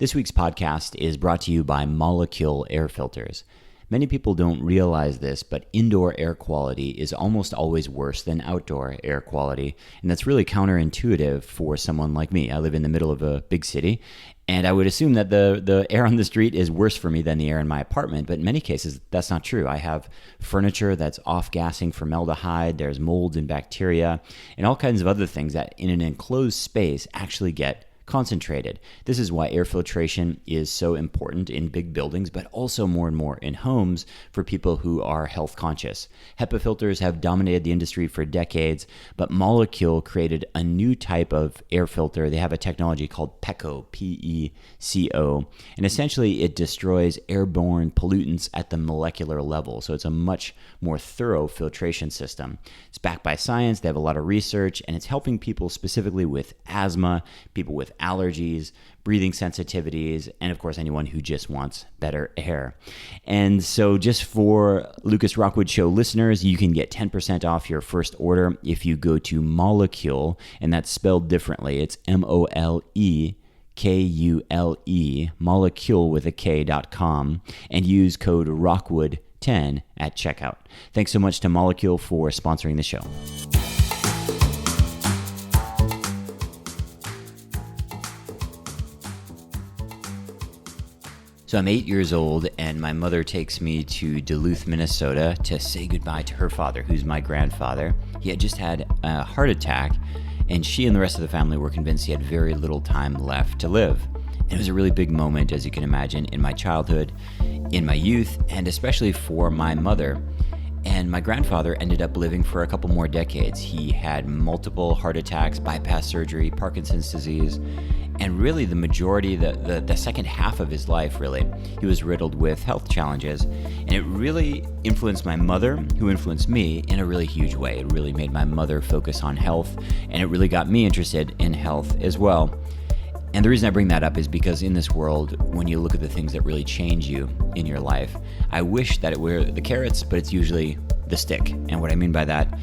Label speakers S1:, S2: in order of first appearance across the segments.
S1: This week's podcast is brought to you by Molecule Air Filters. Many people don't realize this, but indoor air quality is almost always worse than outdoor air quality, and that's really counterintuitive for someone like me. I live in the middle of a big city, and I would assume that the air on the street is worse for me than the air in my apartment, but in many cases, that's not true. I have furniture that's off-gassing formaldehyde, there's mold and bacteria, and all kinds of other things that in an enclosed space actually get concentrated. This is why air filtration is so important in big buildings, but also more and more in homes for people who are health conscious. HEPA filters have dominated the industry for decades, but Molecule created a new type of air filter. They have a technology called PECO, P-E-C-O, and essentially it destroys airborne pollutants at the molecular level. So it's a much more thorough filtration system. It's backed by science. They have a lot of research, and it's helping people specifically with asthma, people with allergies, breathing sensitivities, and of course anyone who just wants better air. And so just for Lucas Rockwood Show listeners, you can get 10% off your first order if you go to Molecule, and that's spelled differently. It's MOLEKULE, molecule with a K.com, and use code Rockwood10 at checkout. Thanks so much to Molecule for sponsoring the show. So I'm 8 years old, and my mother takes me to Duluth, Minnesota to say goodbye to her father, who's my grandfather. He had just had a heart attack, and she and the rest of the family were convinced he had very little time left to live. It was a really big moment, as you can imagine, in my childhood, in my youth, and especially for my mother. And my grandfather ended up living for a couple more decades. He had multiple heart attacks, bypass surgery, Parkinson's disease, and really the majority, the second half of his life, really, he was riddled with health challenges. And it really influenced my mother, who influenced me in a really huge way. It really made my mother focus on health, and it really got me interested in health as well. And the reason I bring that up is because in this world, when you look at the things that really change you in your life, I wish that it were the carrots, but it's usually the stick. And what I mean by that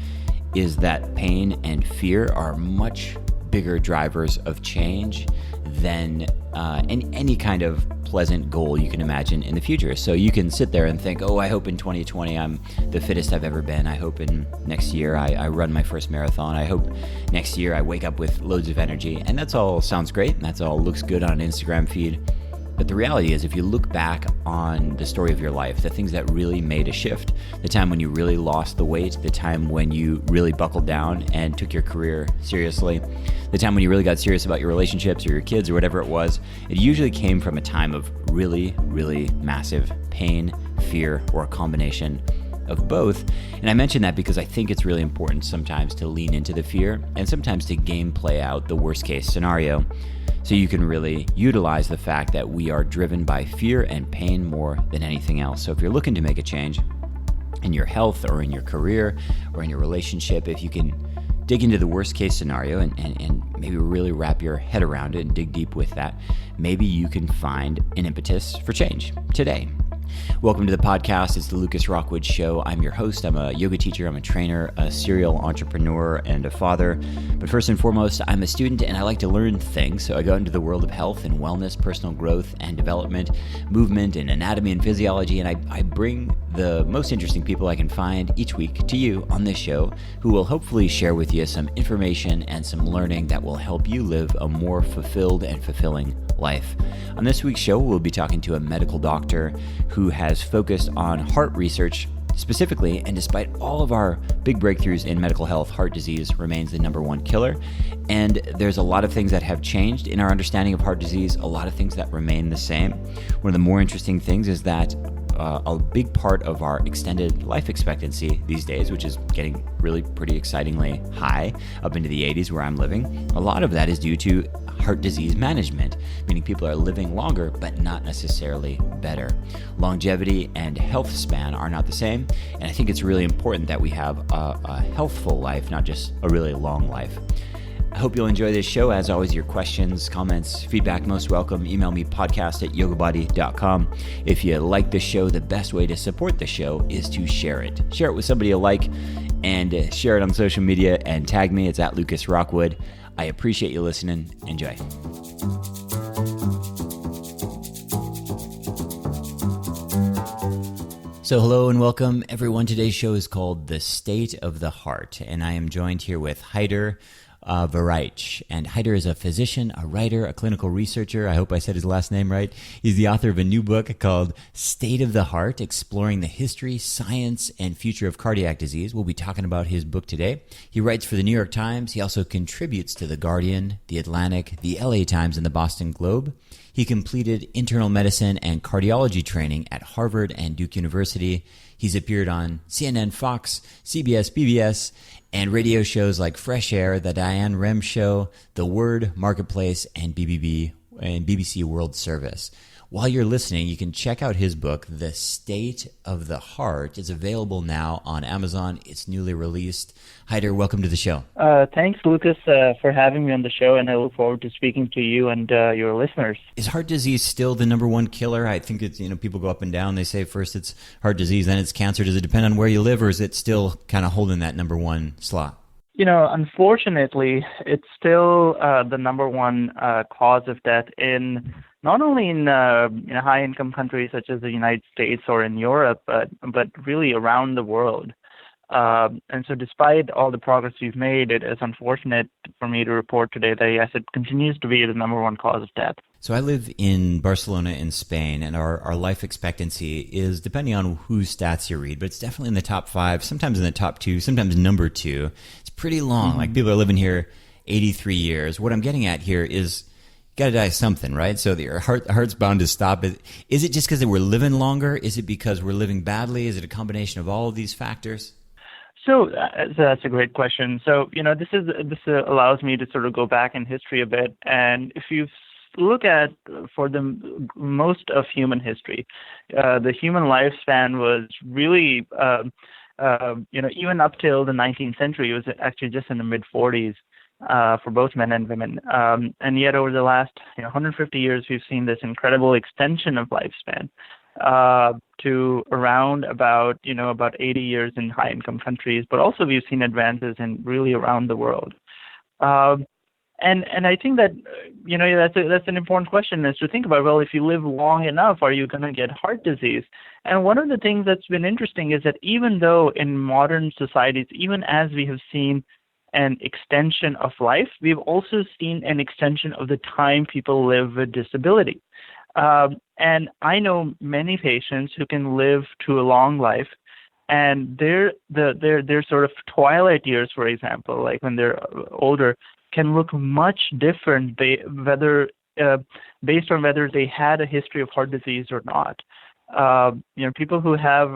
S1: is that pain and fear are much bigger drivers of change than any kind of pleasant goal you can imagine in the future. So you can sit there and think, oh, I hope in 2020 I'm the fittest I've ever been. I hope in next year I run my first marathon. I hope next year I wake up with loads of energy. And that's all sounds great, and that's all looks good on an Instagram feed. But the reality is, if you look back on the story of your life, the things that really made a shift, the time when you really lost the weight, the time when you really buckled down and took your career seriously, the time when you really got serious about your relationships or your kids or whatever it was, it usually came from a time of really, really massive pain, fear, or a combination of both. And I mention that because I think it's really important sometimes to lean into the fear and sometimes to game play out the worst case scenario, so you can really utilize the fact that we are driven by fear and pain more than anything else. So if you're looking to make a change in your health or in your career or in your relationship, if you can dig into the worst case scenario and maybe really wrap your head around it and dig deep with that, maybe you can find an impetus for change today. Welcome to the podcast. It's the Lucas Rockwood Show. I'm your host. I'm a yoga teacher. I'm a trainer, a serial entrepreneur, and a father. But first and foremost, I'm a student, and I like to learn things. So I go into the world of health and wellness, personal growth and development, movement and anatomy and physiology, and I bring the most interesting people I can find each week to you on this show, who will hopefully share with you some information and some learning that will help you live a more fulfilled and fulfilling life. On this week's show, we'll be talking to a medical doctor who has focused on heart research specifically, and despite all of our big breakthroughs in medical health, heart disease remains the number one killer. And there's a lot of things that have changed in our understanding of heart disease, a lot of things that remain the same. One of the more interesting things is that a big part of our extended life expectancy these days, which is getting really pretty excitingly high up into the 80s where I'm living, a lot of that is due to heart disease management, meaning people are living longer, but not necessarily better. Longevity and health span are not the same, and I think it's really important that we have a healthful life, not just a really long life. I hope you'll enjoy this show. As always, your questions, comments, feedback, most welcome. Email me, podcast@yogabody.com. If you like the show, the best way to support the show is to share it. Share it with somebody you like, and share it on social media and tag me. It's at Lucas Rockwood. I appreciate you listening. Enjoy. So hello and welcome everyone. Today's show is called The State of the Heart, and I am joined here with Haider Warraich. And Haider is a physician, a writer, a clinical researcher. I hope I said his last name right. He's the author of a new book called State of the Heart, Exploring the History, Science, and Future of Cardiac Disease. We'll be talking about his book today. He writes for the New York Times. He also contributes to The Guardian, The Atlantic, The LA Times, and The Boston Globe. He completed internal medicine and cardiology training at Harvard and Duke University. He's appeared on CNN, Fox, CBS, PBS, and radio shows like Fresh Air, The Diane Rem Show, The Word, Marketplace, and BBC World Service. While you're listening, you can check out his book, The State of the Heart. It's available now on Amazon. It's newly released. Haider, welcome to the show.
S2: Thanks, Lucas, for having me on the show, and I look forward to speaking to you and your listeners.
S1: Is heart disease still the number one killer? I think it's, people go up and down. They say first it's heart disease, then it's cancer. Does it depend on where you live, or is it still kind of holding that number one slot?
S2: Unfortunately, it's still the number one cause of death in not only in high-income countries such as the United States or in Europe, but really around the world. And so despite all the progress we've made, it is unfortunate for me to report today that, yes, it continues to be the number one cause of death.
S1: So I live in Barcelona in Spain, and our life expectancy is, depending on whose stats you read, but it's definitely in the top 5, sometimes in the top 2, sometimes number 2. It's pretty long. Like, people are living here 83 years. What I'm getting at here is, got to die of something, right? So your heart's bound to stop. Is it just because we're living longer? Is it because we're living badly? Is it a combination of all of these factors?
S2: So that's a great question. So, this allows me to sort of go back in history a bit. And if you look at, for the most of human history, the human lifespan was really, even up till the 19th century, it was actually just in the mid-40s for both men and women. And yet over the last 150 years, we've seen this incredible extension of lifespan to around about 80 years in high-income countries, but also we've seen advances in really around the world. And I think that that's an important question, is to think about, well, if you live long enough, are you going to get heart disease? And one of the things that's been interesting is that even though in modern societies, even as we have seen an extension of life, we've also seen an extension of the time people live with disability. And I know many patients who can live to a long life, and their sort of twilight years, for example, like when they're older, can look much different based on whether they had a history of heart disease or not. People who have,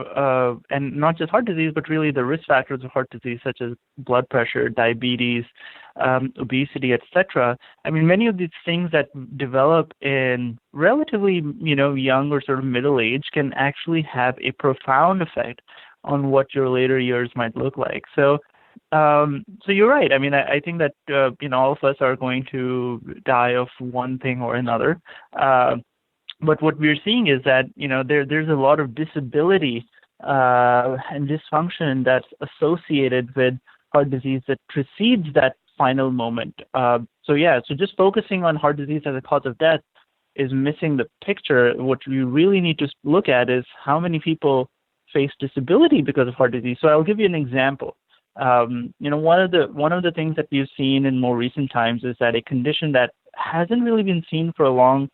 S2: and not just heart disease, but really the risk factors of heart disease, such as blood pressure, diabetes, obesity, etc. I mean, many of these things that develop in relatively, young or sort of middle age can actually have a profound effect on what your later years might look like. So you're right. I mean, I think that, all of us are going to die of one thing or another. But what we're seeing is that, there's a lot of disability and dysfunction that's associated with heart disease that precedes that final moment. So just focusing on heart disease as a cause of death is missing the picture. What we really need to look at is how many people face disability because of heart disease. So I'll give you an example. One of the things that we've seen in more recent times is that a condition that hasn't really been seen for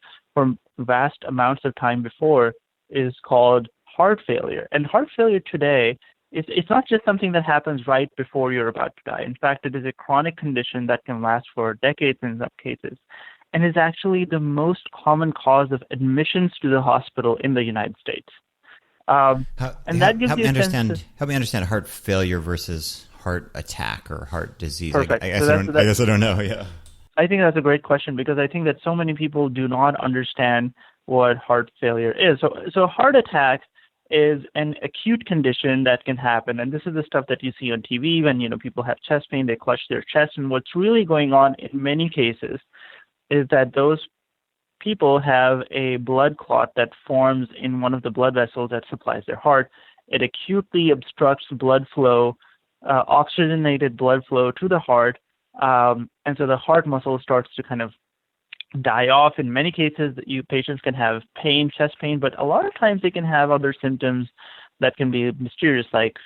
S2: vast amounts of time before is called heart failure. And heart failure today, it's not just something that happens right before you're about to die. In fact, it is a chronic condition that can last for decades in some cases, and is actually the most common cause of admissions to the hospital in the United States. Help me
S1: understand heart failure versus heart attack or heart disease.
S2: Perfect.
S1: I guess I don't know. Yeah.
S2: I think that's a great question, because I think that so many people do not understand what heart failure is. So heart attack is an acute condition that can happen, and this is the stuff that you see on TV when people have chest pain, they clutch their chest, and what's really going on in many cases is that those people have a blood clot that forms in one of the blood vessels that supplies their heart. It acutely obstructs blood flow, oxygenated blood flow to the heart, and so the heart muscle starts to kind of die off. In many cases, patients can have pain, chest pain, but a lot of times they can have other symptoms that can be mysterious, like,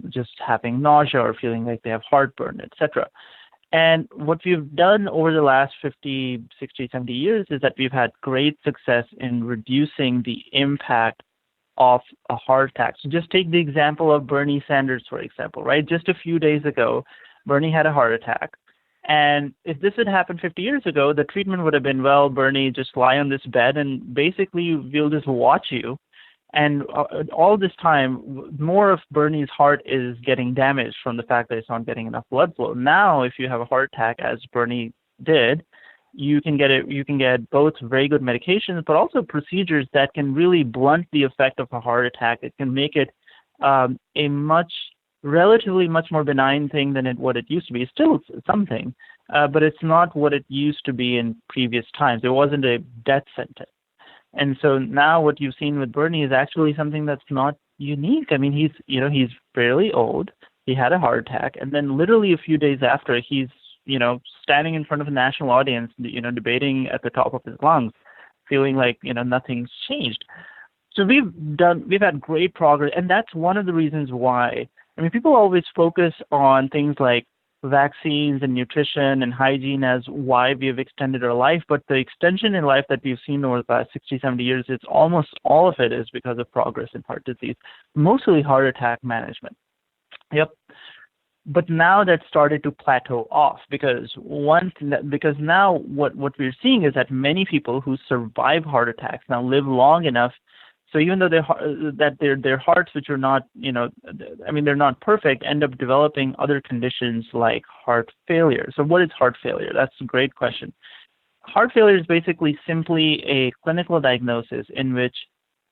S2: just having nausea or feeling like they have heartburn, etc. And what we've done over the last 50, 60, 70 years is that we've had great success in reducing the impact of a heart attack. So just take the example of Bernie Sanders, for example, right? Just a few days ago, Bernie had a heart attack. And if this had happened 50 years ago, the treatment would have been, well, Bernie, just lie on this bed and basically we'll just watch you. And all this time, more of Bernie's heart is getting damaged from the fact that it's not getting enough blood flow. Now, if you have a heart attack, as Bernie did, you can get both very good medications, but also procedures that can really blunt the effect of a heart attack. It can make it a relatively much more benign thing than what it used to be. It's still something, but it's not what it used to be in previous times. It wasn't a death sentence. And so now what you've seen with Bernie is actually something that's not unique. I mean, he's fairly old. He had a heart attack, and then literally a few days after, he's standing in front of a national audience, debating at the top of his lungs, feeling like nothing's changed. So we've had great progress, and that's one of the reasons why. I mean, people always focus on things like vaccines and nutrition and hygiene as why we have extended our life, but the extension in life that we've seen over the past 60, 70 years, it's almost all of it is because of progress in heart disease, mostly heart attack management. Yep. But now that started to plateau off because now what we're seeing is that many people who survive heart attacks now live long enough. So even though their hearts, which are not, they're not perfect, end up developing other conditions like heart failure. So what is heart failure? That's a great question. Heart failure is basically simply a clinical diagnosis in which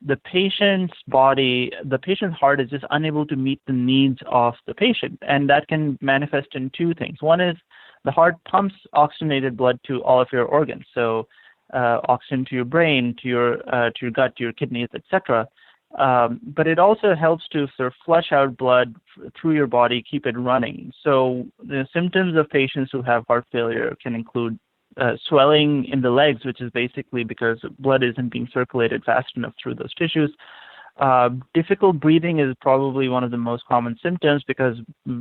S2: the patient's heart is just unable to meet the needs of the patient. And that can manifest in two things. One is the heart pumps oxygenated blood to all of your organs. So oxygen to your brain, to your gut, to your kidneys, etc. But it also helps to sort of flush out blood through your body, keep it running. So the symptoms of patients who have heart failure can include swelling in the legs, which is basically because blood isn't being circulated fast enough through those tissues. Difficult breathing is probably one of the most common symptoms because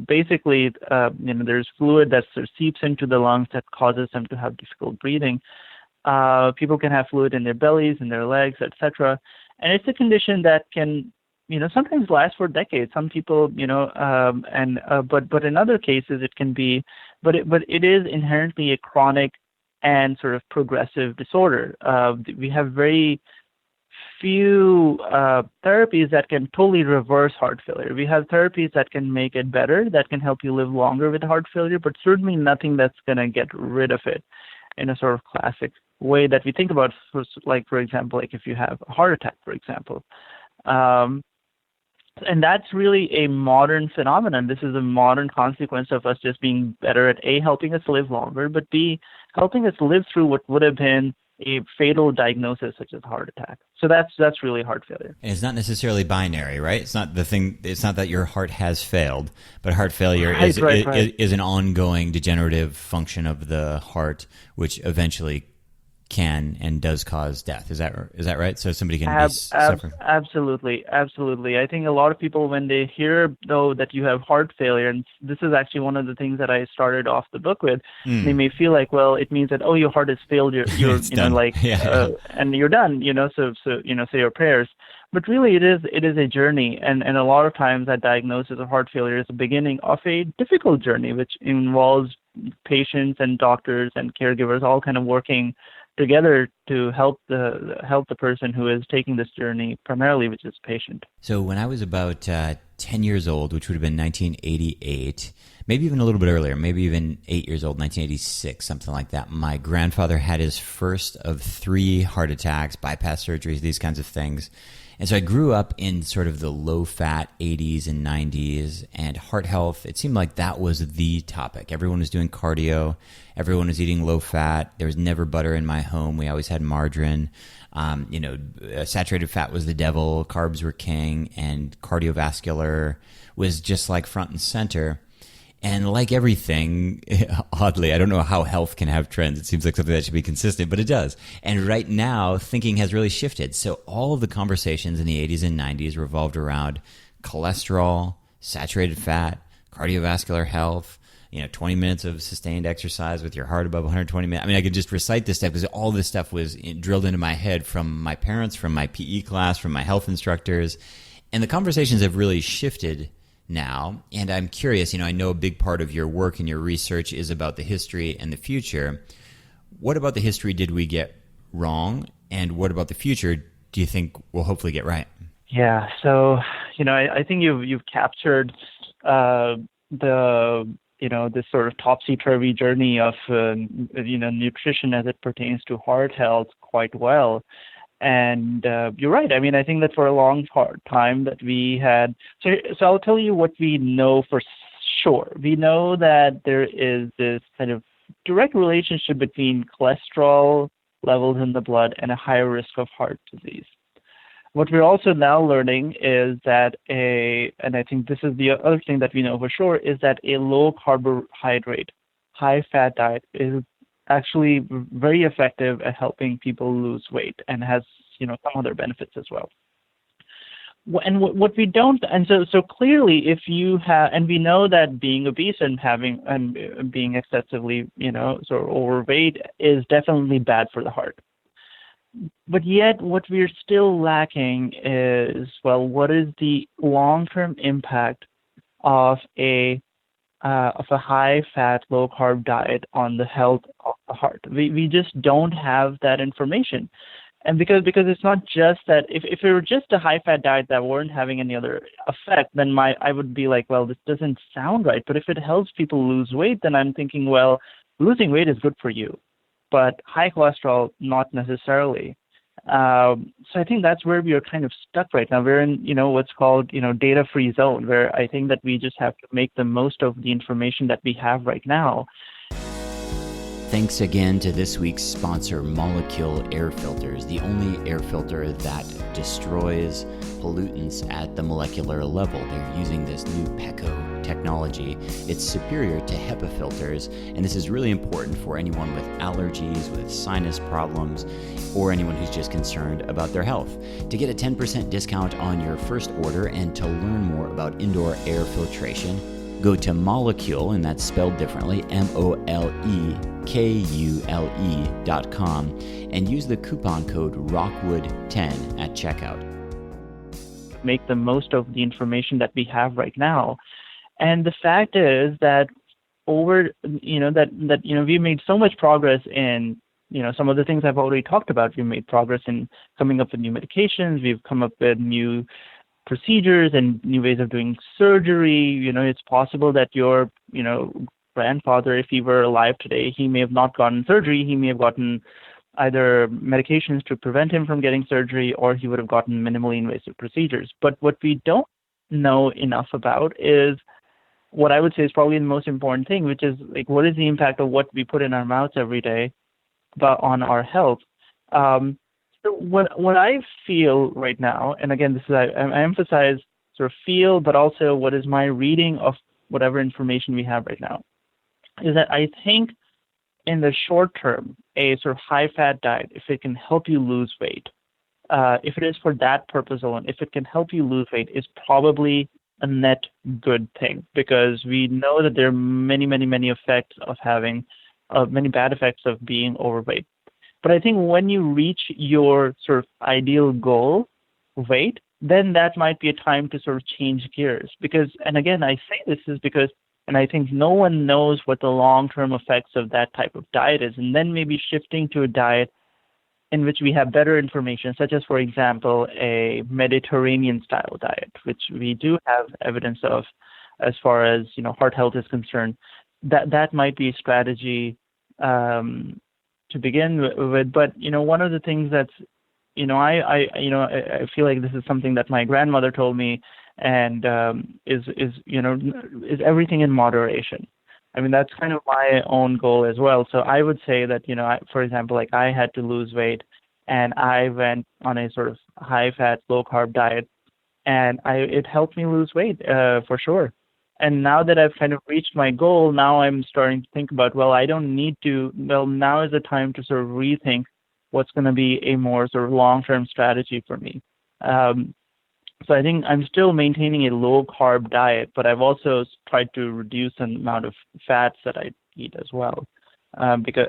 S2: basically, there's fluid that sort of seeps into the lungs that causes them to have difficult breathing. People can have fluid in their bellies, in their legs, etc. And it's a condition that can, sometimes last for decades. Some people, but in other cases it can be, but it is inherently a chronic and sort of progressive disorder. We have very few therapies that can totally reverse heart failure. We have therapies that can make it better, that can help you live longer with heart failure, but certainly nothing that's going to get rid of it in a sort of classic way that we think about, for example, like if you have a heart attack, for example. And that's really a modern phenomenon. This is a modern consequence of us just being better at A, helping us live longer, but B, helping us live through what would have been a fatal diagnosis such as a heart attack. So that's really heart failure.
S1: And it's not necessarily binary, right? It's not that your heart has failed, but heart failure is an ongoing degenerative function of the heart, which eventually can and does cause death. Is that right? So somebody can be suffering.
S2: Absolutely. I think a lot of people, when they hear though that you have heart failure, and this is actually one of the things that I started off the book with, they may feel like, well, it means that your heart has failed. You're and you're done. So say your prayers. But really, it is a journey, and a lot of times that diagnosis of heart failure is the beginning of a difficult journey, which involves patients and doctors and caregivers all kind of working together to help the person who is taking this journey primarily, which is patient.
S1: So when I was about 10 years old, which would have been 1988, maybe even a little bit earlier, maybe even 8 years old, 1986, something like that, my grandfather had his first of 3 heart attacks, bypass surgeries, these kinds of things. And so I grew up in sort of the low-fat 80s and 90s, and heart health, it seemed like that was the topic. Everyone was doing cardio. Everyone was eating low-fat. There was never butter in my home. We always had margarine. Saturated fat was the devil. Carbs were king, and cardiovascular was just like front and center. And like everything, oddly, I don't know how health can have trends. It seems like something that should be consistent, but it does. And right now, thinking has really shifted. So all of the conversations in the 80s and 90s revolved around cholesterol, saturated fat, cardiovascular health, 20 minutes of sustained exercise with your heart above 120 minutes. I mean, I could just recite this stuff because all this stuff was drilled into my head from my parents, from my PE class, from my health instructors. And the conversations have really shifted now. And I'm curious, I know a big part of your work and your research is about the history and the future. What about the history did we get wrong? And what about the future do you think we'll hopefully get right?
S2: Yeah. So, I think you've captured this sort of topsy-turvy journey of, nutrition as it pertains to heart health quite well. And you're right. I mean, I think that for a long time that we had, so I'll tell you what we know for sure. We know that there is this kind of direct relationship between cholesterol levels in the blood and a higher risk of heart disease. What we're also now learning is that and I think this is the other thing that we know for sure, is that a low carbohydrate, high fat diet is actually very effective at helping people lose weight and has, some other benefits as well. And what we don't, and so clearly if you have, and we know that being obese and being excessively, sort of overweight is definitely bad for the heart. But yet what we're still lacking is, what is the long-term impact of a high-fat, low-carb diet on the health of the heart? We just don't have that information. And because it's not just that, if it were just a high-fat diet that weren't having any other effect, then I would be like, this doesn't sound right. But if it helps people lose weight, then I'm thinking, losing weight is good for you. But high cholesterol, not necessarily. So I think that's where we are kind of stuck right now. We're in, what's called, data-free zone, where I think that we just have to make the most of the information that we have right now.
S1: Thanks again to this week's sponsor, Molecule Air Filters, the only air filter that destroys pollutants at the molecular level. They're using this new PECO technology. It's superior to HEPA filters, and this is really important for anyone with allergies, with sinus problems, or anyone who's just concerned about their health. To get a 10% discount on your first order and to learn more about indoor air filtration, go to Molecule, and that's spelled differently, MOLEKULE.com, and use the coupon code ROCKWOOD10 at checkout.
S2: Make the most of the information that we have right now. And the fact is that we made so much progress in, some of the things I've already talked about. We've made progress in coming up with new medications. We've come up with new procedures and new ways of doing surgery. It's possible that your, grandfather, if he were alive today, he may have not gotten surgery. He may have gotten either medications to prevent him from getting surgery, or he would have gotten minimally invasive procedures. But what we don't know enough about is what I would say is probably the most important thing, which is what is the impact of what we put in our mouths every day on our health. So what I feel right now, and again, this is I emphasize sort of feel, but also what is my reading of whatever information we have right now, is that I think in the short term, a sort of high-fat diet, if it can help you lose weight, if it is for that purpose alone, if it can help you lose weight, is probably a net good thing, because we know that there are many, many, many effects of having, many bad effects of being overweight. But I think when you reach your sort of ideal goal weight, then that might be a time to sort of change gears. Because, and again, I say this is because, and I think no one knows what the long-term effects of that type of diet is, and then maybe shifting to a diet in which we have better information, such as, for example, a Mediterranean-style diet, which we do have evidence of as far as, heart health is concerned. That might be a strategy to begin with. But, one of the things that's, I feel like this is something that my grandmother told me, and is everything in moderation. I mean, that's kind of my own goal as well. So I would say that, for example, I had to lose weight, and I went on a sort of high-fat, low-carb diet, and it helped me lose weight for sure. And now that I've kind of reached my goal, now I'm starting to think about, I don't need to, now is the time to sort of rethink what's going to be a more sort of long-term strategy for me. So I think I'm still maintaining a low carb diet, but I've also tried to reduce the amount of fats that I eat as well. Because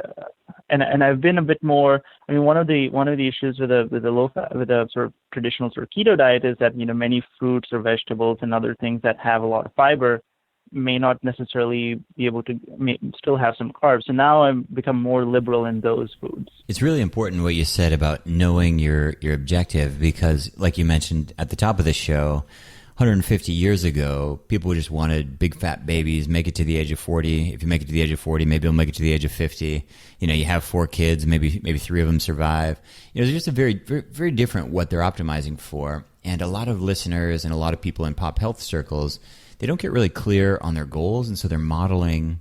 S2: and I've been a bit more. I mean, one of the issues with a low fat, with a sort of traditional sort of keto diet is that many fruits or vegetables and other things that have a lot of fiber may not necessarily be able to still have some carbs. So now I've become more liberal in those foods.
S1: It's really important what you said about knowing your objective, because like you mentioned at the top of the show, 150 years ago, people just wanted big fat babies, make it to the age of 40. If you make it to the age of 40, maybe you'll make it to the age of 50. You have 4 kids, maybe 3 of them survive. There's just a very, very, very different what they're optimizing for. And a lot of listeners and a lot of people in pop health circles, they don't get really clear on their goals, and so they're modeling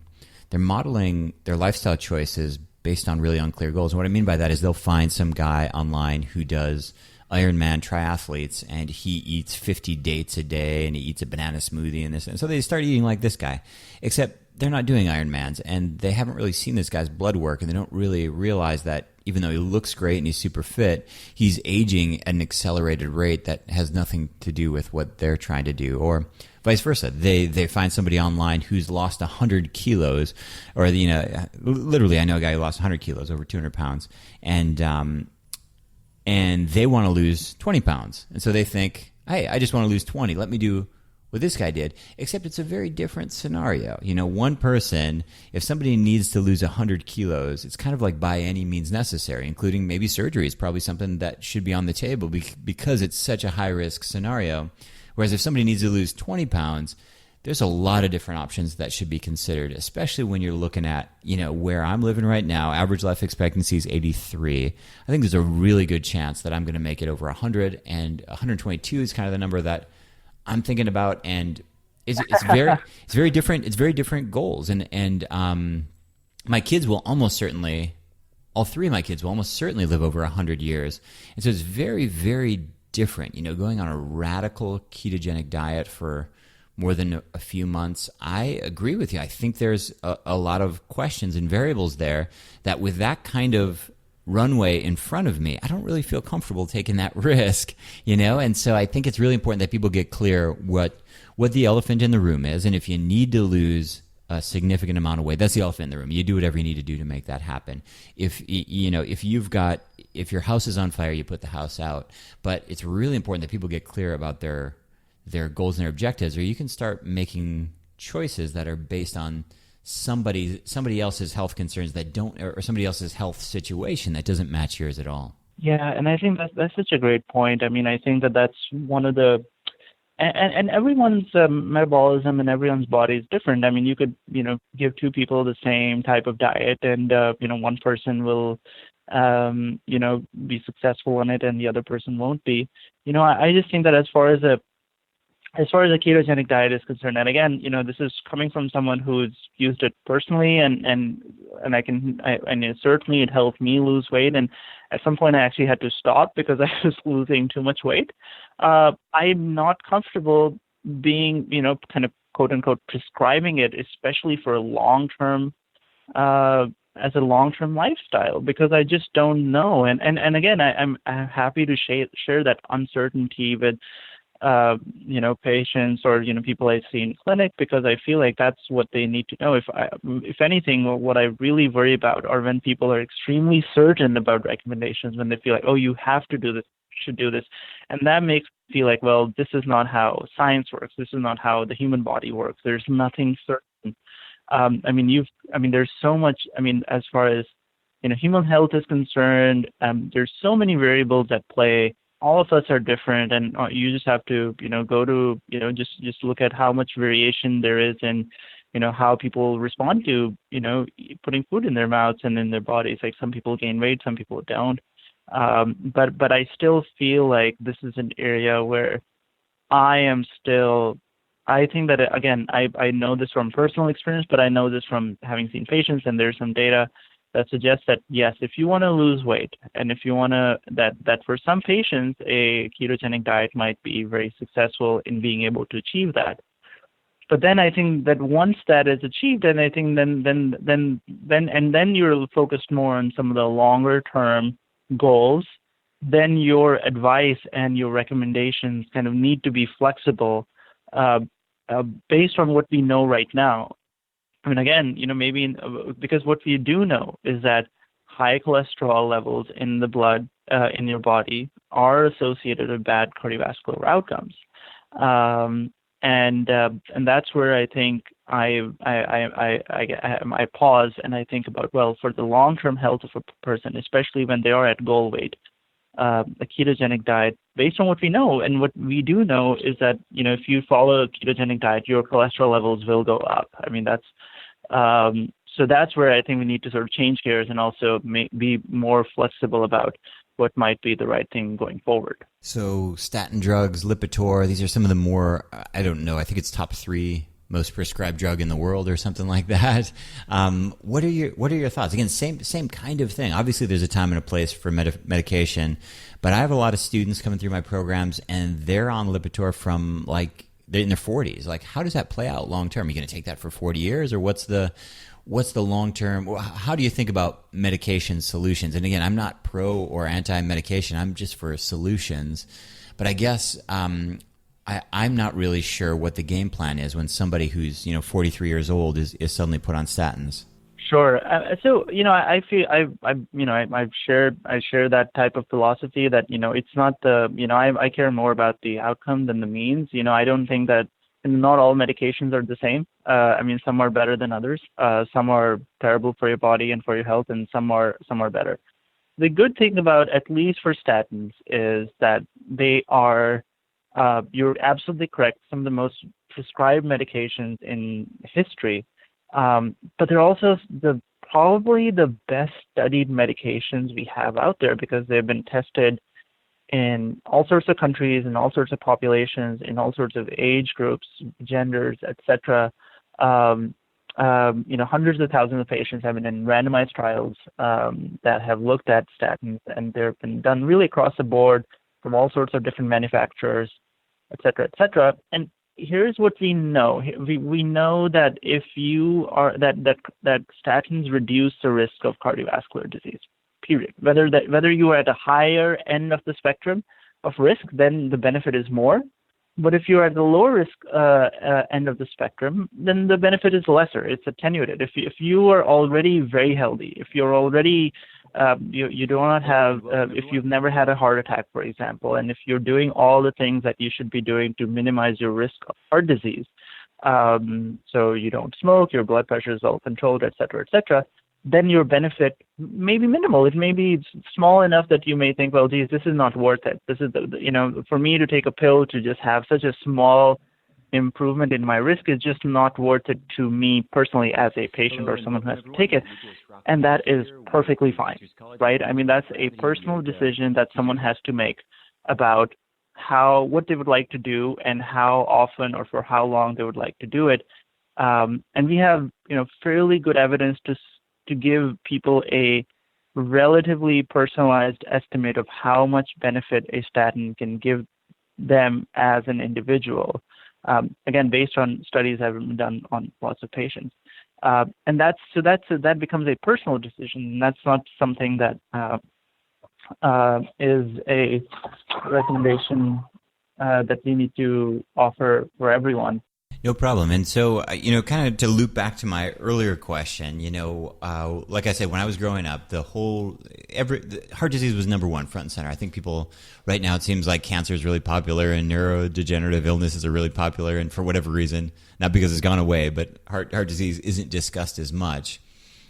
S1: their lifestyle choices based on really unclear goals. And what I mean by that is they'll find some guy online who does Ironman triathletes, and he eats 50 dates a day, and he eats a banana smoothie and this. And so they start eating like this guy, except they're not doing Ironmans, and they haven't really seen this guy's blood work, and they don't really realize that even though he looks great and he's super fit, he's aging at an accelerated rate that has nothing to do with what they're trying to do. Or vice versa. They find somebody online who's lost 100 kilos, or literally, I know a guy who lost 100 kilos, over 200 pounds, and they want to lose 20 pounds, and so they think, hey, I just want to lose 20. Let me do what this guy did. Except it's a very different scenario. One person, if somebody needs to lose 100 kilos, it's kind of like by any means necessary, including maybe surgery is probably something that should be on the table because it's such a high risk scenario. Whereas if somebody needs to lose 20 pounds, there's a lot of different options that should be considered, especially when you're looking at, where I'm living right now. Average life expectancy is 83. I think there's a really good chance that I'm going to make it over 100, and 122 is kind of the number that I'm thinking about. And it's very different. It's very different goals. And my kids will almost certainly, all 3 of my kids will almost certainly live over 100 years. And so it's very, very different, going on a radical ketogenic diet for more than a few months. I agree with you. I think there's a lot of questions and variables there that with that kind of runway in front of me, I don't really feel comfortable taking that risk, And so I think it's really important that people get clear what the elephant in the room is. And if you need to lose a significant amount of weight, that's the elephant in the room. You do whatever you need to do to make that happen. If your house is on fire, you put the house out. But it's really important that people get clear about their goals and their objectives, or you can start making choices that are based on somebody else's health concerns that don't, or somebody else's health situation that doesn't match yours at all.
S2: Yeah, and I think that's such a great point. I mean, I think that's one of the, and everyone's metabolism and everyone's body is different. I mean, you could give 2 people the same type of diet, and one person will be successful on it and the other person won't be. I just think that as far as a ketogenic diet is concerned, and again, this is coming from someone who's used it personally, and certainly it helped me lose weight. And at some point, I actually had to stop because I was losing too much weight. I'm not comfortable being, kind of quote unquote prescribing it, especially for a long-term, as a long-term lifestyle, because I just don't know. And again, I'm happy to share that uncertainty with patients or people I see in clinic, because I feel like that's what they need to know. If anything, what I really worry about are when people are extremely certain about recommendations, when they feel like, oh, you have to do this, you should do this, and that makes me feel like, well, this is not how science works. This is not how the human body works. There's nothing certain. There's so much. As far as human health is concerned, there's so many variables at play. All of us are different, and you just have to, go to, just look at how much variation there is in, how people respond to, putting food in their mouths and in their bodies. Like some people gain weight, some people don't. But I still feel like this is an area where I think that, again, I know this from personal experience, but I know this from having seen patients, and there's some data that suggests that, yes, if you want to lose weight, and if you want to, that for some patients, a ketogenic diet might be very successful in being able to achieve that. But then I think that once that is achieved, and I think then you're focused more on some of the longer term goals, then your advice and your recommendations kind of need to be flexible uh, based on what we know right now. I mean, again, maybe because what we do know is that high cholesterol levels in the blood in your body are associated with bad cardiovascular outcomes, and that's where I think I pause and I think about, well, for the long-term health of a person, especially when they are at goal weight, a ketogenic diet, based on what we know, and what we do know is that if you follow a ketogenic diet, your cholesterol levels will go up. I mean, so that's where I think we need to sort of change gears and also be more flexible about what might be the right thing going forward.
S1: So statin drugs, Lipitor, these are some of the more, I don't know, I think it's top 3 most prescribed drug in the world or something like that. What are your thoughts? Again, same kind of thing. Obviously, there's a time and a place for medication, but I have a lot of students coming through my programs, and they're on Lipitor from they're in their 40s. Like, how does that play out long term? Are you going to take that for 40 years, or what's the long term? How do you think about medication solutions? And again, I'm not pro or anti medication. I'm just for solutions. But I guess I'm not really sure what the game plan is when somebody who's 43 years old is suddenly put on statins.
S2: Sure. So I feel I share that type of philosophy that it's not I care more about the outcome than the means. I don't think that not all medications are the same. I mean, some are better than others. Some are terrible for your body and for your health, and some are better. The good thing about, at least for statins, is that they are. You're absolutely correct. Some of the most prescribed medications in history. But they're also probably the best studied medications we have out there, because they've been tested in all sorts of countries, in all sorts of populations, in all sorts of age groups, genders, etc. Hundreds of thousands of patients have been in randomized trials that have looked at statins, and they've been done really across the board from all sorts of different manufacturers, etc., etc. And here's what we know. We know that if you are that statins reduce the risk of cardiovascular disease. Period. Whether you are at a higher end of the spectrum of risk, then the benefit is more. But if you're at the lower risk end of the spectrum, then the benefit is lesser. It's attenuated. If you are already very healthy, if you're already you do not have if you've never had a heart attack, for example, and if you're doing all the things that you should be doing to minimize your risk of heart disease, so you don't smoke, your blood pressure is well controlled, etc., then your benefit may be minimal. It may be small enough that you may think, well, geez, this is not worth it. This is for me to take a pill to just have such a small improvement in my risk is just not worth it to me personally as a patient or someone who has to take it. And that is perfectly fine, right? I mean, that's a personal decision that someone has to make about what they would like to do and how often or for how long they would like to do it. And we have, fairly good evidence to give people a relatively personalized estimate of how much benefit a statin can give them as an individual. Again, based on studies that have been done on lots of patients. And that becomes a personal decision. And that's not something that is a recommendation that we need to offer for everyone.
S1: No problem. And so, kind of to loop back to my earlier question, like I said, when I was growing up, the heart disease was number one, front and center. I think people right now, it seems like cancer is really popular and neurodegenerative illnesses are really popular. And for whatever reason, not because it's gone away, but heart disease isn't discussed as much.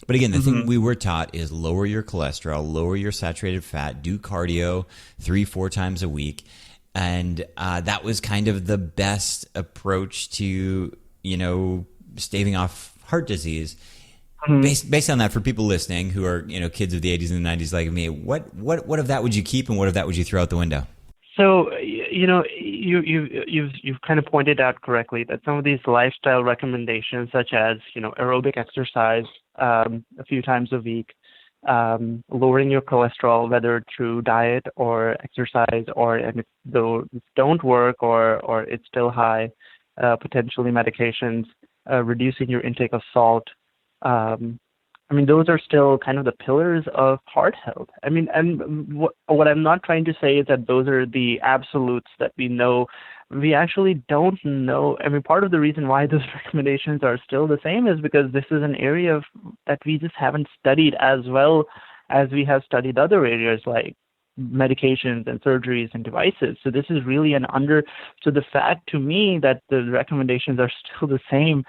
S1: But again, the thing we were taught is lower your cholesterol, lower your saturated fat, do cardio 3-4 times a week. And that was kind of the best approach to, staving off heart disease. Based on that, for people listening who are, kids of the 80s and the 90s like me, what of that would you keep and what of that would you throw out the window?
S3: So, you've kind of pointed out correctly that some of these lifestyle recommendations, such as, aerobic exercise a few times a week, lowering your cholesterol, whether through diet or exercise, and if those don't work or it's still high, potentially medications, reducing your intake of salt, I mean, those are still kind of the pillars of heart health. I mean, and what I'm not trying to say is that those are the absolutes that we know. We actually don't know. I mean, part of the reason why those recommendations are still the same is because this is an area that we just haven't studied as well as we have studied other areas like medications and surgeries and devices. So this is really so the fact to me that the recommendations are still the same,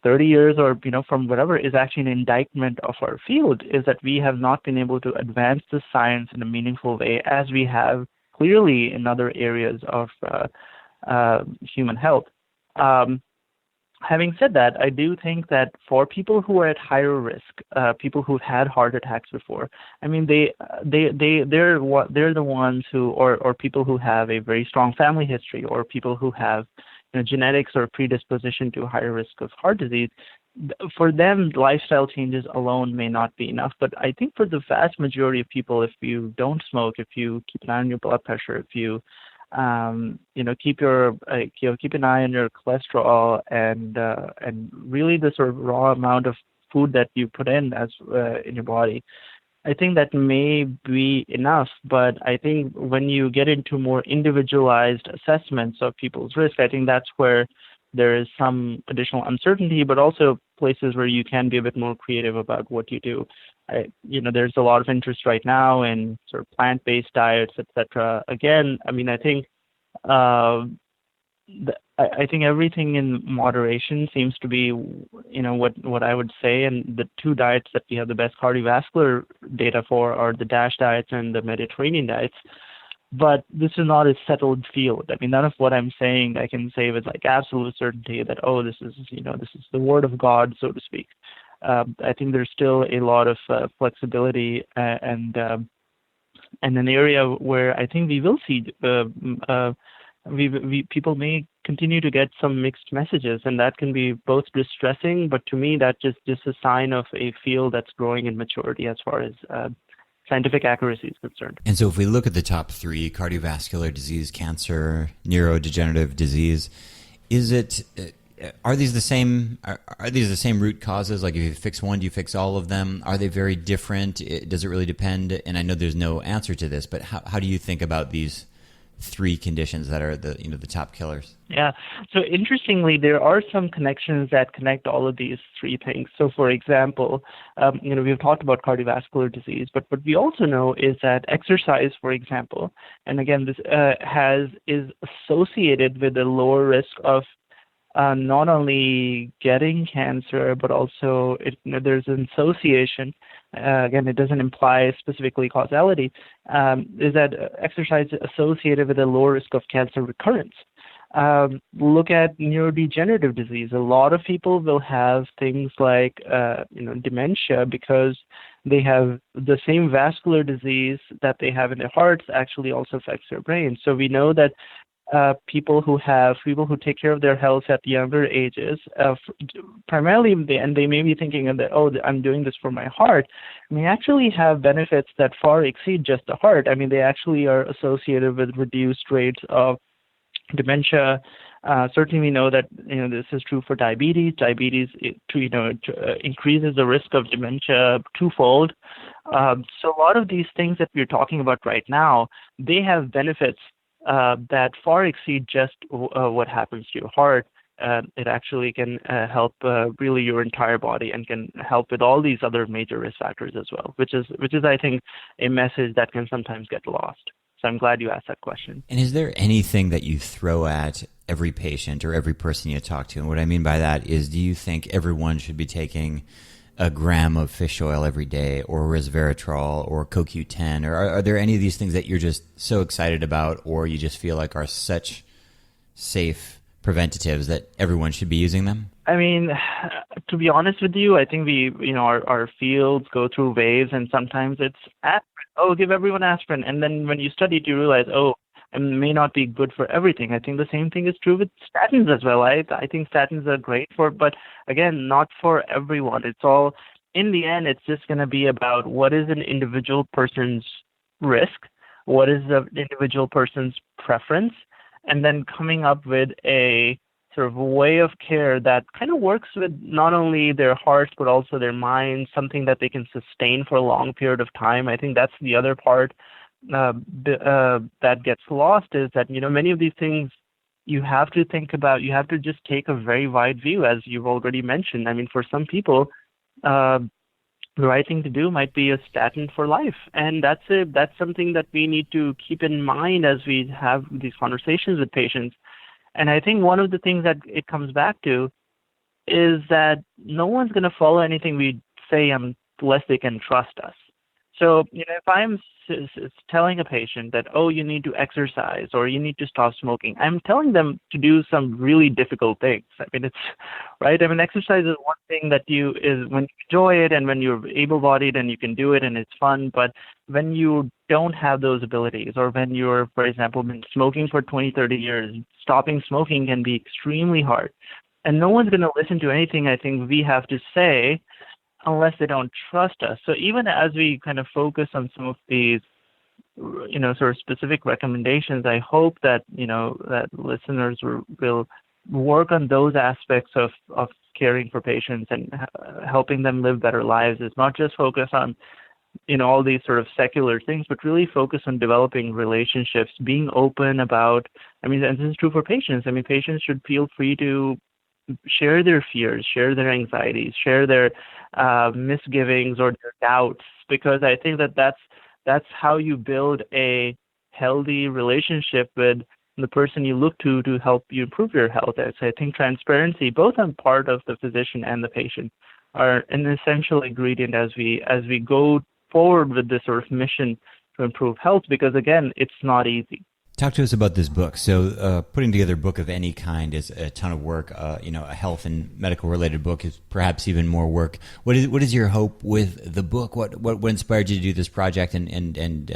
S3: 30 years or, from whatever, is actually an indictment of our field, is that we have not been able to advance the science in a meaningful way as we have clearly in other areas of human health. Having said that, I do think that for people who are at higher risk, people who've had heart attacks before, I mean, they're the ones who, or people who have a very strong family history, or people who have genetics or predisposition to higher risk of heart disease. For them, lifestyle changes alone may not be enough. But I think for the vast majority of people, if you don't smoke, if you keep an eye on your blood pressure, if you keep an eye on your cholesterol, and really the sort of raw amount of food that you put in in your body, I think that may be enough. But I think when you get into more individualized assessments of people's risk, I think that's where there is some additional uncertainty, but also places where you can be a bit more creative about what you do. There's a lot of interest right now in sort of plant-based diets, etc. Again, I mean, I think I think everything in moderation seems to be, what I would say. And the two diets that we have the best cardiovascular data for are the DASH diets and the Mediterranean diets. But this is not a settled field. I mean, none of what I'm saying I can say with like absolute certainty that, this is the word of God, so to speak. I think there's still a lot of flexibility and an area where I think we will see people may continue to get some mixed messages, and that can be both distressing, but to me that's just a sign of a field that's growing in maturity as far as scientific accuracy is concerned.
S1: And so if we look at the top three, cardiovascular disease, cancer, neurodegenerative disease, are these the same root causes? Like if you fix one, do you fix all of them? Are they very different? Does it really depend? And I know there's no answer to this, but how do you think about these three conditions that are the top killers?
S3: Yeah. So interestingly, there are some connections that connect all of these three things. So for example, we've talked about cardiovascular disease, but what we also know is that exercise, for example, and again, this is associated with a lower risk of not only getting cancer, but also there's an association. Again, it doesn't imply specifically causality, is that exercise is associated with a lower risk of cancer recurrence. Look at neurodegenerative disease. A lot of people will have things like dementia because they have the same vascular disease that they have in their hearts actually also affects their brain. So we know that people who take care of their health at younger ages, primarily, and they may be thinking that, I'm doing this for my heart, may actually have benefits that far exceed just the heart. I mean, they actually are associated with reduced rates of dementia. Certainly, we know that this is true for diabetes. Diabetes increases the risk of dementia twofold. So a lot of these things that we're talking about right now, they have benefits that far exceed just what happens to your heart. It actually can help really your entire body and can help with all these other major risk factors as well, which is I think a message that can sometimes get lost. So I'm glad you asked that question.
S1: And is there anything that you throw at every patient or every person you talk to? And what I mean by that is, do you think everyone should be taking a gram of fish oil every day, or resveratrol, or CoQ10, or are there any of these things that you're just so excited about, or you just feel like are such safe preventatives that everyone should be using them?
S3: I mean, to be honest with you, I think our fields go through waves, and sometimes it's aspirin. Give everyone aspirin, and then when you study it, you realize, it may not be good for everything. I think the same thing is true with statins as well. I think statins are great but again, not for everyone. It's all, in the end, it's just going to be about what is an individual person's risk, what is the individual person's preference, and then coming up with a sort of way of care that kind of works with not only their hearts but also their minds, something that they can sustain for a long period of time. I think that's the other part that gets lost, is that, many of these things you have to think about. You have to just take a very wide view, as you've already mentioned. I mean, for some people, the right thing to do might be a statin for life, and that's something that we need to keep in mind as we have these conversations with patients. And I think one of the things that it comes back to is that no one's going to follow anything we say unless they can trust us. So, if I'm telling a patient that, oh, you need to exercise or you need to stop smoking, I'm telling them to do some really difficult things. I mean, it's right. I mean, exercise is one thing that is when you enjoy it and when you're able-bodied and you can do it and it's fun. But when you don't have those abilities, or when you're, for example, been smoking for 20, 30 years, stopping smoking can be extremely hard. And no one's going to listen to anything I think we have to say unless they don't trust us. So even as we kind of focus on some of these, sort of specific recommendations, I hope that, that listeners will work on those aspects of caring for patients and helping them live better lives. Is not just focus on, all these sort of secular things, but really focus on developing relationships, being open about, and this is true for patients. Patients should feel free to share their fears, share their anxieties, share their misgivings or their doubts, because I think that that's how you build a healthy relationship with the person you look to help you improve your health. So I think transparency, both on part of the physician and the patient, are an essential ingredient as we go forward with this sort of mission to improve health, because again, it's not easy.
S1: Talk to us about this book. So putting together a book of any kind is a ton of work. A health and medical related book is perhaps even more work. What is your hope with the book? What inspired you to do this project? And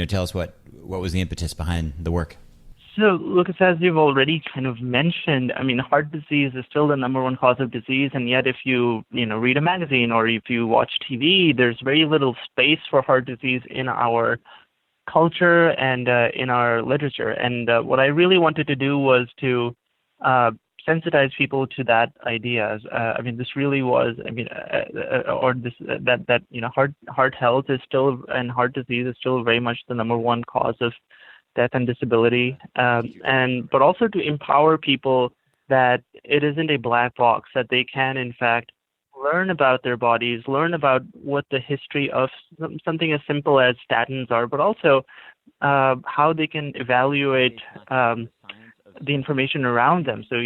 S1: tell us what was the impetus behind the work?
S2: So, Lucas, as you've already kind of mentioned, heart disease is still the number one cause of disease, and yet if you read a magazine or if you watch TV, there's very little space for heart disease in our culture and in our literature. And what I really wanted to do was to sensitize people to that idea. This really was, heart health is still, and heart disease is still very much the number one cause of death and disability. But also to empower people that it isn't a black box, that they can, in fact, learn about their bodies, learn about what the history of something as simple as statins are, but also how they can evaluate the information around them. So,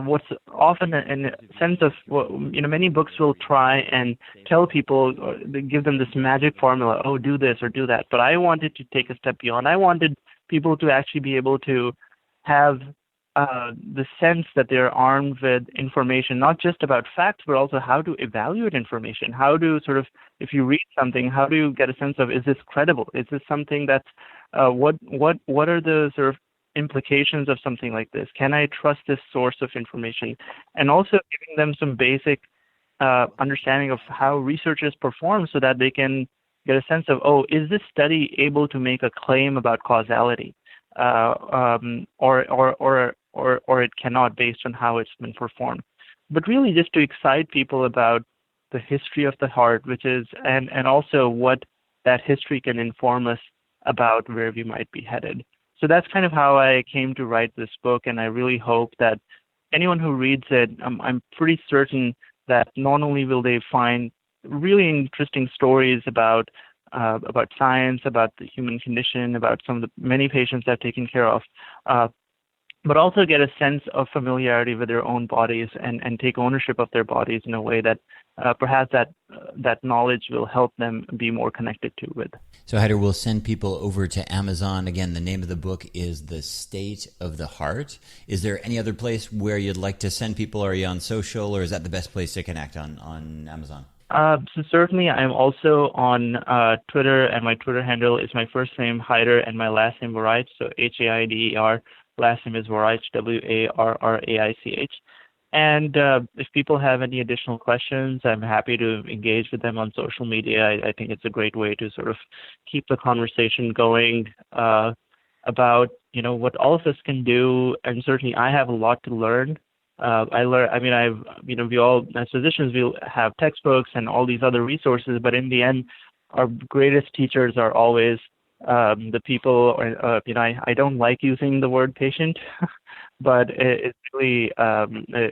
S2: what's often in a sense of, many books will try and tell people, or they give them this magic formula, oh, do this or do that. But I wanted to take a step beyond. I wanted people to actually be able to have the sense that they're armed with information, not just about facts, but also how to evaluate information. How to sort of, if you read something, how do you get a sense of, is this credible? Is this something that's, what are the sort of implications of something like this? Can I trust this source of information? And also giving them some basic understanding of how researchers perform, so that they can get a sense of, oh, is this study able to make a claim about causality? Or it cannot, based on how it's been performed. But really just to excite people about the history of the heart, which is, and also what that history can inform us about where we might be headed. So that's kind of how I came to write this book, and I really hope that anyone who reads it, I'm pretty certain that not only will they find really interesting stories about science, about the human condition, about some of the many patients I've taken care of, but also get a sense of familiarity with their own bodies and take ownership of their bodies in a way that perhaps that knowledge will help them be more connected to with.
S1: So Haider, we'll send people over to Amazon. Again, the name of the book is The State of the Heart. Is there any other place where you'd like to send people? Are you on social, or is that the best place to connect on Amazon?
S2: So certainly I'm also on Twitter, and my Twitter handle is my first name, Haider, and my last name, Warraich, so Haider. Last name is Warraich, Warraich. And if people have any additional questions, I'm happy to engage with them on social media. I think it's a great way to sort of keep the conversation going about
S3: what all of us can do, and certainly I have a lot to learn. We all, as physicians, we have textbooks and all these other resources, but in the end, our greatest teachers are always the people, I don't like using the word patient, but it really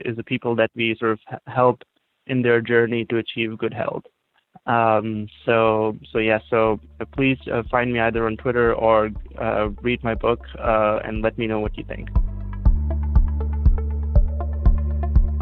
S3: is the people that we sort of help in their journey to achieve good health. So please find me either on Twitter or read my book and let me know what you think.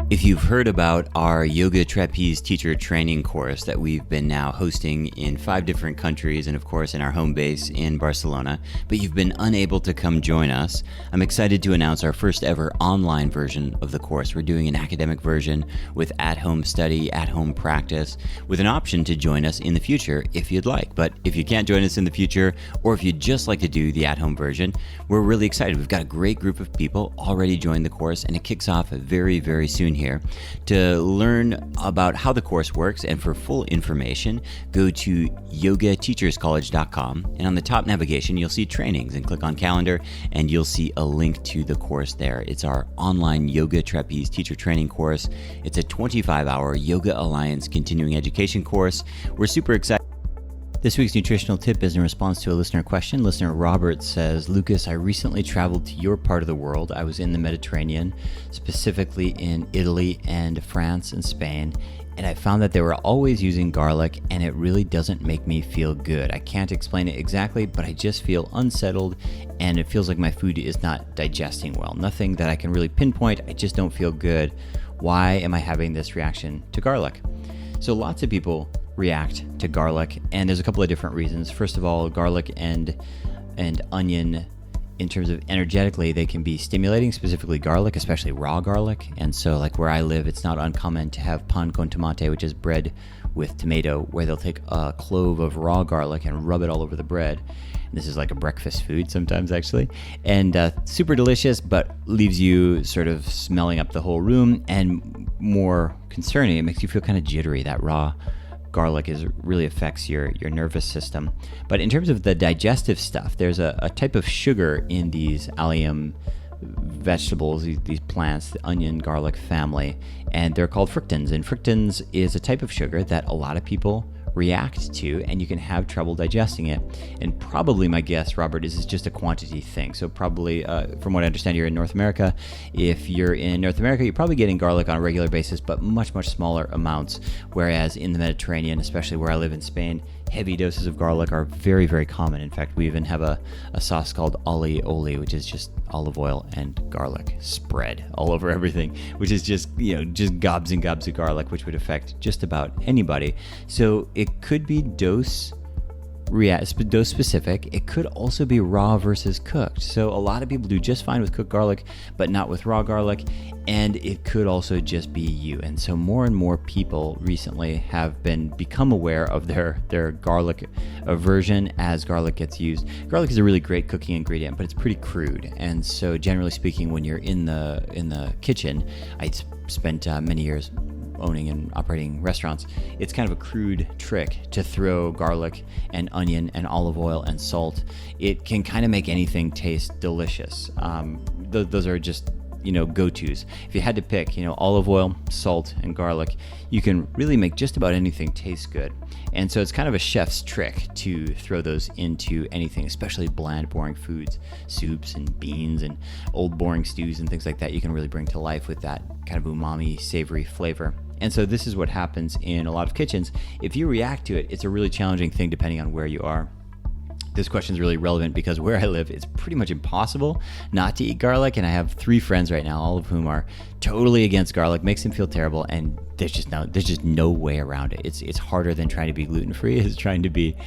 S1: If you've heard about our Yoga Trapeze teacher training course that we've been now hosting in 5 different countries and of course in our home base in Barcelona, but you've been unable to come join us, I'm excited to announce our first ever online version of the course. We're doing an academic version with at-home study, at-home practice, with an option to join us in the future if you'd like. But if you can't join us in the future, or if you'd just like to do the at-home version, we're really excited. We've got a great group of people already joined the course, and it kicks off very, very soon here. To learn about how the course works and for full information, go to yogateacherscollege.com, and on the top navigation you'll see trainings, and click on calendar and you'll see a link to the course there. It's our online Yoga Trapeze teacher training course. It's a 25-hour Yoga Alliance continuing education course. We're super excited. This week's nutritional tip is in response to a listener question. Listener Robert says, Lucas, I recently traveled to your part of the world. I was in the Mediterranean, specifically in Italy and France and Spain, and I found that they were always using garlic, and it really doesn't make me feel good. I can't explain it exactly, but I just feel unsettled, and it feels like my food is not digesting well. Nothing that I can really pinpoint. I just don't feel good. Why am I having this reaction to garlic? So lots of people react to garlic, and there's a couple of different reasons. First of all, garlic and onion, in terms of energetically, they can be stimulating, specifically garlic, especially raw garlic. And so like where I live, it's not uncommon to have pan con tomate, which is bread with tomato, where they'll take a clove of raw garlic and rub it all over the bread. And this is like a breakfast food sometimes, actually, and super delicious, but leaves you sort of smelling up the whole room, and more concerning, it makes you feel kind of jittery. That raw garlic really affects your nervous system. But in terms of the digestive stuff, there's a type of sugar in these allium vegetables, these plants, the onion garlic family, and they're called fructans. And fructans is a type of sugar that a lot of people react to, and you can have trouble digesting it. And probably, my guess, Robert, is it's just a quantity thing. So probably, from what I understand, you're in North America. If you're in North America, you're probably getting garlic on a regular basis, but much, much smaller amounts. Whereas in the Mediterranean, especially where I live in Spain, heavy doses of garlic are very, very common. In fact, we even have a sauce called oli oli, which is just olive oil and garlic spread all over everything, which is just gobs and gobs of garlic, which would affect just about anybody. So it could be dose specific. It could also be raw versus cooked. So a lot of people do just fine with cooked garlic, but not with raw garlic. And it could also just be you. And so more and more people recently have become aware of their garlic aversion as garlic gets used. Garlic is a really great cooking ingredient, but it's pretty crude. And so generally speaking, when you're in the kitchen, I spent many years owning and operating restaurants, it's kind of a crude trick to throw garlic and onion and olive oil and salt. It can kind of make anything taste delicious. Those are just go-tos. If you had to pick, olive oil, salt, and garlic, you can really make just about anything taste good. And so it's kind of a chef's trick to throw those into anything, especially bland, boring foods, soups and beans and old boring stews and things like that. You can really bring to life with that kind of umami, savory flavor. And so this is what happens in a lot of kitchens. If you react to it, it's a really challenging thing depending on where you are. This question is really relevant because where I live, it's pretty much impossible not to eat garlic. And I have 3 friends right now, all of whom are totally against garlic, makes them feel terrible. And there's just no way around it. It's harder than trying to be gluten-free is trying to be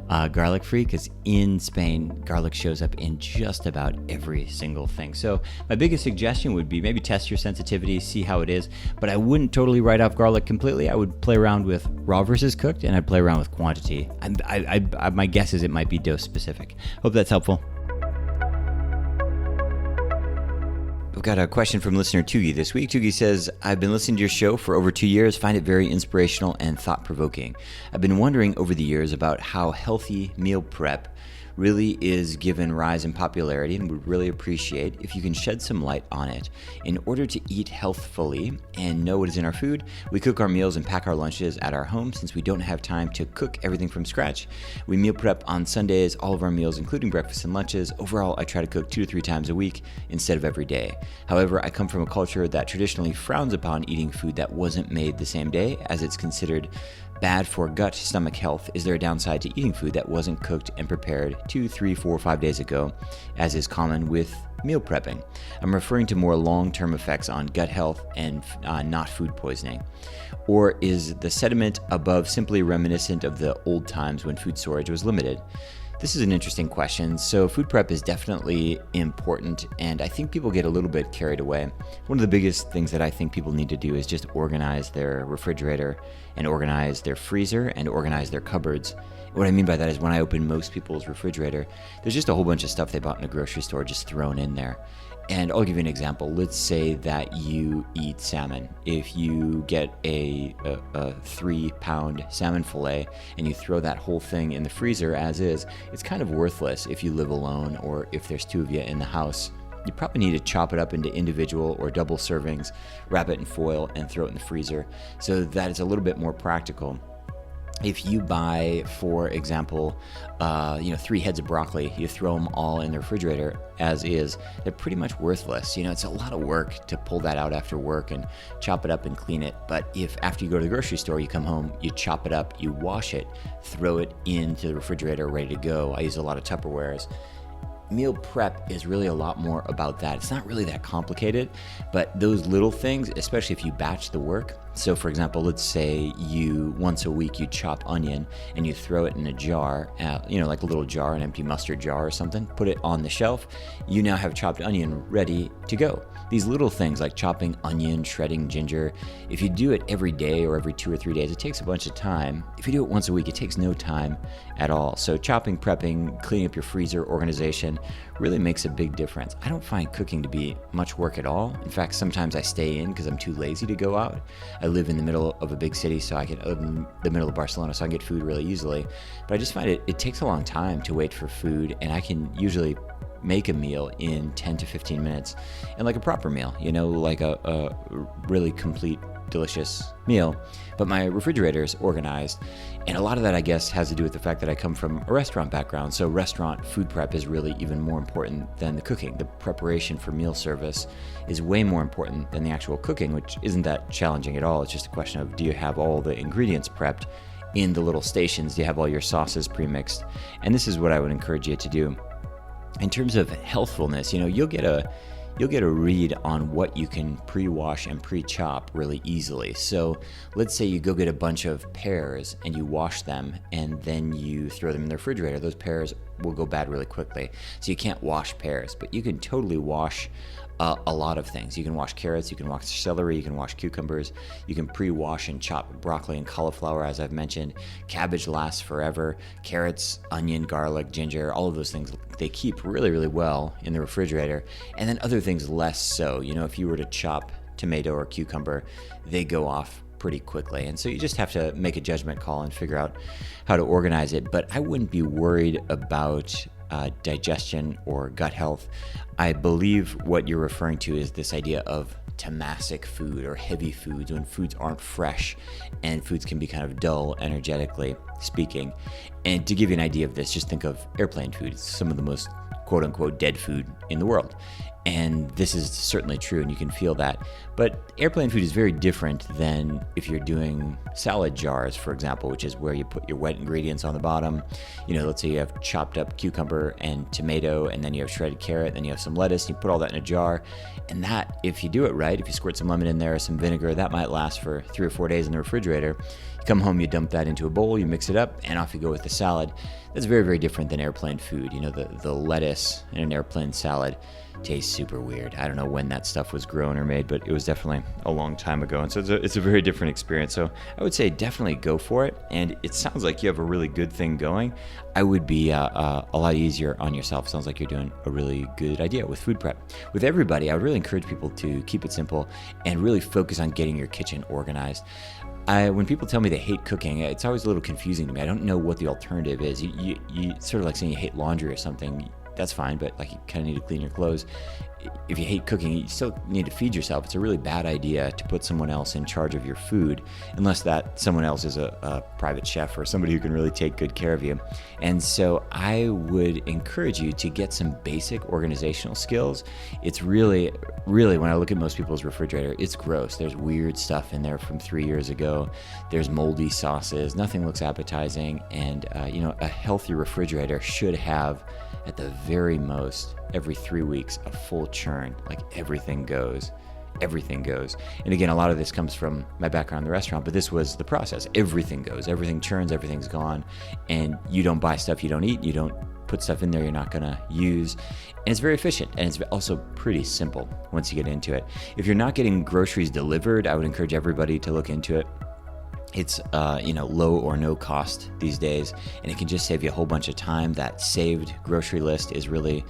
S1: garlic-free, because in Spain, garlic shows up in just about every single thing. So my biggest suggestion would be maybe test your sensitivity, see how it is. But I wouldn't totally write off garlic completely. I would play around with raw versus cooked, and I'd play around with quantity. My guess is it might be dose specific. Hope that's helpful. We've got a question from listener Tugi this week. Tugi says, I've been listening to your show for over 2 years, find it very inspirational and thought-provoking. I've been wondering over the years about how healthy meal prep really is given rise in popularity and would really appreciate if you can shed some light on it. In order to eat healthfully and know what is in our food, we cook our meals and pack our lunches at our home since we don't have time to cook everything from scratch. We meal prep on Sundays, all of our meals, including breakfast and lunches. Overall, I try to cook 2 to 3 times a week instead of every day. However, I come from a culture that traditionally frowns upon eating food that wasn't made the same day, as it's considered bad for gut, stomach health. Is there a downside to eating food that wasn't cooked and prepared 2, 3, 4, 5 days ago, as is common with meal prepping? I'm referring to more long-term effects on gut health and not food poisoning. Or is the sediment above simply reminiscent of the old times when food storage was limited? This is an interesting question. So food prep is definitely important, and I think people get a little bit carried away. One of the biggest things that I think people need to do is just organize their refrigerator and organize their freezer and organize their cupboards. What I mean by that is when I open most people's refrigerator, there's just a whole bunch of stuff they bought in a grocery store just thrown in there. And I'll give you an example. Let's say that you eat salmon. If you get a 3-pound salmon fillet and you throw that whole thing in the freezer as is, it's kind of worthless if you live alone or if there's 2 of you in the house. You probably need to chop it up into individual or double servings, wrap it in foil, and throw it in the freezer so that it's a little bit more practical. If you buy, for example, 3 heads of broccoli, you throw them all in the refrigerator as is, they're pretty much worthless. It's a lot of work to pull that out after work and chop it up and clean it. But if after you go to the grocery store, you come home, you chop it up, you wash it, throw it into the refrigerator ready to go. I use a lot of Tupperwares. Meal prep is really a lot more about that. It's not really that complicated, but those little things, especially if you batch the work. So for example, let's say once a week you chop onion and you throw it in a jar, like a little jar, an empty mustard jar or something, put it on the shelf. You now have chopped onion ready to go. These little things like chopping onion, shredding ginger, if you do it every day or every 2 or 3 days, it takes a bunch of time. If you do it once a week, it takes no time at all. So chopping, prepping, cleaning up your freezer, organization really makes a big difference. I don't find cooking to be much work at all. In fact, sometimes I stay in because I'm too lazy to go out. I live in the middle of a big city, so I live in the middle of Barcelona, so I can get food really easily. But I just find it takes a long time to wait for food, and I can usually make a meal in 10 to 15 minutes, and like a proper meal, like a really complete, delicious meal. But my refrigerator is organized, and a lot of that, I guess, has to do with the fact that I come from a restaurant background. So restaurant food prep is really even more important than the cooking. The preparation for meal service is way more important than the actual cooking, which isn't that challenging at all. It's just a question of, do you have all the ingredients prepped in the little stations? Do you have all your sauces pre-mixed? And this is what I would encourage you to do. In terms of healthfulness, you'll get a read on what you can pre-wash and pre-chop really easily. So let's say you go get a bunch of pears and you wash them and then you throw them in the refrigerator. Those pears will go bad really quickly. So you can't wash pears, but you can totally wash a lot of things. You can wash carrots, you can wash celery, you can wash cucumbers, you can pre-wash and chop broccoli and cauliflower, as I've mentioned. Cabbage lasts forever. Carrots, onion, garlic, ginger, all of those things, they keep really, really well in the refrigerator. And then other things less so. If you were to chop tomato or cucumber, they go off pretty quickly. And so you just have to make a judgment call and figure out how to organize it. But I wouldn't be worried about digestion or gut health. I believe what you're referring to is this idea of tamasic food or heavy foods, when foods aren't fresh and foods can be kind of dull, energetically speaking. And to give you an idea of this, just think of airplane food. It's some of the most quote-unquote dead food in the world. And this is certainly true, and you can feel that. But airplane food is very different than if you're doing salad jars, for example, which is where you put your wet ingredients on the bottom. Let's say you have chopped up cucumber and tomato, and then you have shredded carrot, then you have some lettuce, and you put all that in a jar. And that, if you do it right, if you squirt some lemon in there, some vinegar, that might last for 3 or 4 days in the refrigerator. You come home, you dump that into a bowl, you mix it up, and off you go with the salad. That's very, very different than airplane food. The lettuce in an airplane salad tastes super weird. I don't know when that stuff was grown or made, but it was definitely a long time ago. And so it's a very different experience. So I would say definitely go for it. And it sounds like you have a really good thing going. I would be a lot easier on yourself. Sounds like you're doing a really good idea with food prep. With everybody, I would really encourage people to keep it simple and really focus on getting your kitchen organized. when people tell me they hate cooking, it's always a little confusing to me. I don't know what the alternative is. You sort of like saying you hate laundry or something. That's fine, but like you kind of need to clean your clothes. If you hate cooking, you still need to feed yourself. It's a really bad idea to put someone else in charge of your food, unless that someone else is a private chef or somebody who can really take good care of you. And so I would encourage you to get some basic organizational skills. It's really, when I look at most people's refrigerator, it's gross. There's weird stuff in there from 3 years ago. There's moldy sauces. Nothing looks appetizing. And, a healthy refrigerator should have, at the very most, every 3 weeks, a full churn. Like everything goes. And again, a lot of this comes from my background in the restaurant, but this was the process. Everything goes, everything churns, everything's gone. And you don't buy stuff you don't eat. You don't put stuff in there you're not gonna use. And it's very efficient, and it's also pretty simple once you get into it. If you're not getting groceries delivered, I would encourage everybody to look into it. It's low or no cost these days, and it can just save you a whole bunch of time. That saved grocery list is really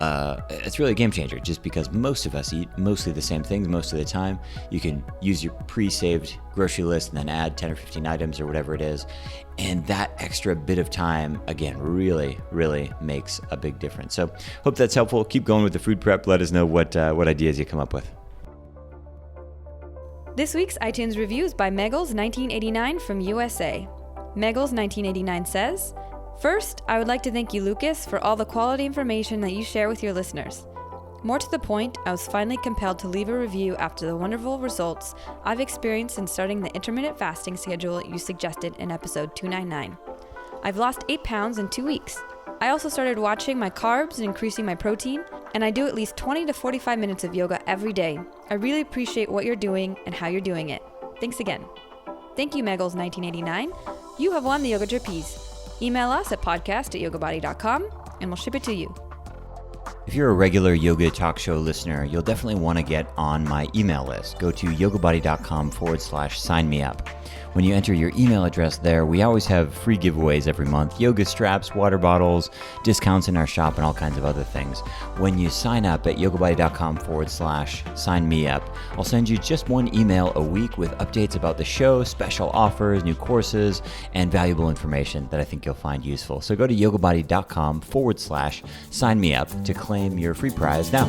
S1: it's really a game changer, just because most of us eat mostly the same things most of the time. You can use your pre-saved grocery list and then add 10 or 15 items or whatever it is, and that extra bit of time, again, really makes a big difference. So hope that's helpful. Keep going with the food prep. Let us know what ideas you come up with.
S4: This week's iTunes review is by Meggles1989 from USA. Meggles1989 says, "First, I would like to thank you, Lucas, for all the quality information that you share with your listeners. More to the point, I was finally compelled to leave a review after the wonderful results I've experienced in starting the intermittent fasting schedule you suggested in episode 299. I've lost 8 pounds in 2 weeks. I also started watching my carbs and increasing my protein, and I do at least 20 to 45 minutes of yoga every day. I really appreciate what you're doing and how you're doing it. Thanks again." Thank you, Meggles1989. You have won the Yoga Trapeze. Email us at podcast@yogabody.com and we'll ship it to you.
S1: If you're a regular Yoga Talk Show listener, you'll definitely want to get on my email list. Go to yogabody.com/sign me up. When you enter your email address there, we always have free giveaways every month, yoga straps, water bottles, discounts in our shop, and all kinds of other things. When you sign up at yogabody.com/sign me up, I'll send you just one email a week with updates about the show, special offers, new courses, and valuable information that I think you'll find useful. So go to yogabody.com/sign me up to claim your free prize now.